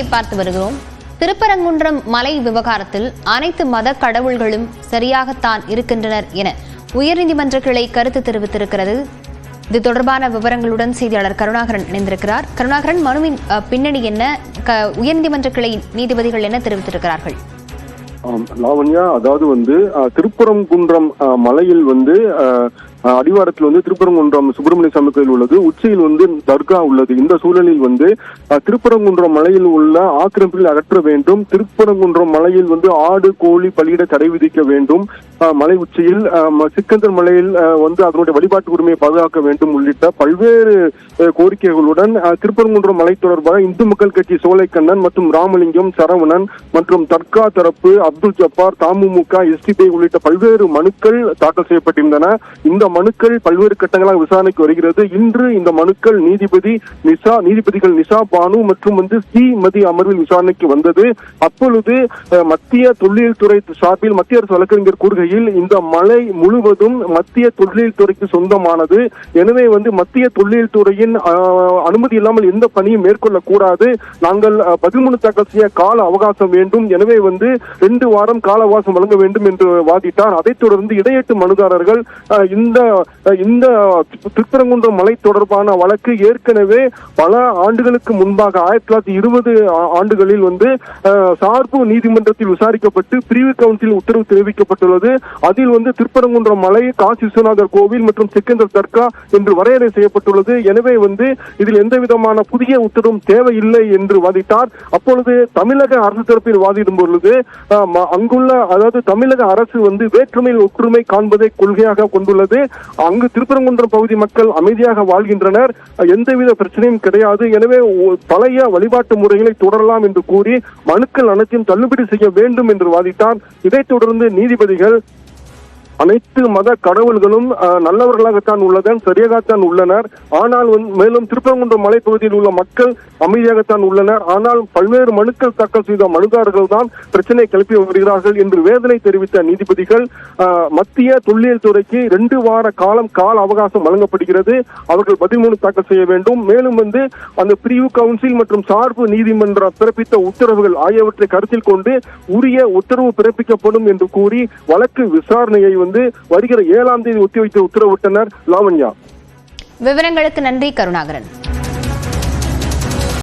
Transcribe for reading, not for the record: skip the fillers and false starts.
செய்தியை பார்த்து வருகிறோம். திருப்பரங்குன்றம் மலை விவகாரத்தில் அனைத்து மத கடவுள்களும் சரியாகத்தான் இருக்கின்றனர் என உயர்நீதிமன்ற கிளை கருத்து தெரிவித்திருக்கிறது. இது தொடர்பான விவரங்களுடன் செய்தியாளர் கருணாகரன் இணைந்திருக்கிறார். கருணாகரன், மனுவின் பின்னணி என்ன? உயர்நீதிமன்ற கிளை நீதிபதிகள் என்ன தெரிவித்திருக்கிறார்கள்? லாவண்யா, அதாவது திருப்பரங்குன்றம் மலையில் அடிவாரத்தில் திருப்பரங்குன்றம் சுப்பிரமணிய சாமி கோயில் உள்ளது. உச்சியில் தர்கா உள்ளது. இந்த சூழலில் திருப்பரங்குன்றம் மலையில் உள்ள ஆக்கிரமிப்பில் அகற்ற வேண்டும். திருப்பரங்குன்றம் மலையில் ஆடு கோழி பலியிட தடை விதிக்க வேண்டும். மலை உச்சியில் சிக்கந்தர் மலையில் அதனுடைய வழிபாட்டு உரிமையை பாதுகாக்க வேண்டும் உள்ளிட்ட பல்வேறு கோரிக்கைகளுடன் திருப்பரங்குன்றம் மலை தொடர்பாக இந்து மக்கள் கட்சி சோலைக்கண்ணன் மற்றும் ராமலிங்கம், சரவணன் மற்றும் தர்கா தரப்பு அப்துல் ஜப்பார், தமுமுக, எஸ்டிபி உள்ளிட்ட பல்வேறு மனுக்கள் தாக்கல் செய்யப்பட்டிருந்தன. இந்த மனுக்கள் பல்வேறு கட்டங்களாக விசாரணைக்கு வருகிறது. இன்று இந்த மனுக்கள் நீதிபதிகள் நிஷா பானு மற்றும் ஸ்ரீமதி அமர்வில் விசாரணைக்கு வந்தது. அப்பொழுது மத்திய தொல்லியல் துறை சார்பில் மத்திய அரசு வழக்கறிஞர் கூறுகையில் இந்த மலை முழுவதும் மத்திய தொல்லியல் துறைக்கு சொந்தமானது. எனவே மத்திய தொல்லியல் துறையின் அனுமதி இல்லாமல் எந்த பணியும் மேற்கொள்ளக்கூடாது. நாங்கள் பதில் மனு தாக்கல் செய்ய கால அவகாசம் வேண்டும். எனவே 2 வாரம் கால அவகாசம் வழங்க வேண்டும் என்று வாதிட்டார். அதைத் தொடர்ந்து இடையேட்டு மனுதாரர்கள் இந்த திருப்பரங்குன்றம் மலை தொடர்பான வழக்கு ஏற்கனவே பல ஆண்டுகளுக்கு முன்பாக 1920 ஆண்டுகளில் சார்பு நீதிமன்றத்தில் விசாரிக்கப்பட்டு பிரிவு கவுன்சில் உத்தரவு தெரிவிக்கப்பட்டுள்ளது. அதில் திருப்பரங்குன்றம் மலை, காசி விஸ்வநாதர் கோவில் மற்றும் சிக்கந்தர் தர்கா என்று வரையறை செய்யப்பட்டுள்ளது. எனவே இதில் எந்த விதமான புதிய உத்தரவும் தேவையில்லை என்று வாதிட்டார். அப்பொழுது தமிழக அரசு தரப்பில் வாதிடும் பொழுது அதாவது தமிழக அரசு வேற்றுமையில் ஒற்றுமை காண்பதை கொள்கையாக கொண்டுள்ளது. அங்கு திருப்பரங்குன்றம் பகுதி மக்கள் அமைதியாக வாழ்கின்றனர். எந்தவித பிரச்சனையும் கிடையாது. எனவே பழைய வழிபாட்டு முறைகளை தொடரலாம் என்று கூறி மனுக்கள் அனைத்தையும் தள்ளுபடி செய்ய வேண்டும் என்று வாதிட்டார். இதைத் தொடர்ந்து நீதிபதிகள் அனைத்து மத கடவுள்களும் நல்லவர்களாகத்தான் சரியாகத்தான் உள்ளனர். ஆனால் மேலும் திருப்பரங்குன்றம் மலைப்பகுதியில் உள்ள மக்கள் அமைதியாகத்தான் உள்ளனர். ஆனால் பல்வேறு மனுக்கள் தாக்கல் செய்த மனுதாரர்கள் தான் பிரச்சனை கிளப்பி வருகிறார்கள் என்று வேதனை தெரிவித்த நீதிபதிகள் மத்திய தொல்லியல் துறைக்கு 2 வார கால அவகாசம் வழங்கப்படுகிறது. அவர்கள் பதில் மனு தாக்கல் செய்ய வேண்டும். மேலும் அந்த பிரிவு கவுன்சில் மற்றும் சார்பு நீதிமன்றம் பிறப்பித்த உத்தரவுகள் ஆகியவற்றை கருத்தில் கொண்டு உரிய உத்தரவு பிறப்பிக்கப்படும் என்று கூறி வழக்கு விசாரணையை வருகிற 7ஆம் தேதி ஒத்திவைத்து உத்தரவிட்டனர். லாவண்யா, விவரங்களுக்கு நன்றி கருணாகரன்.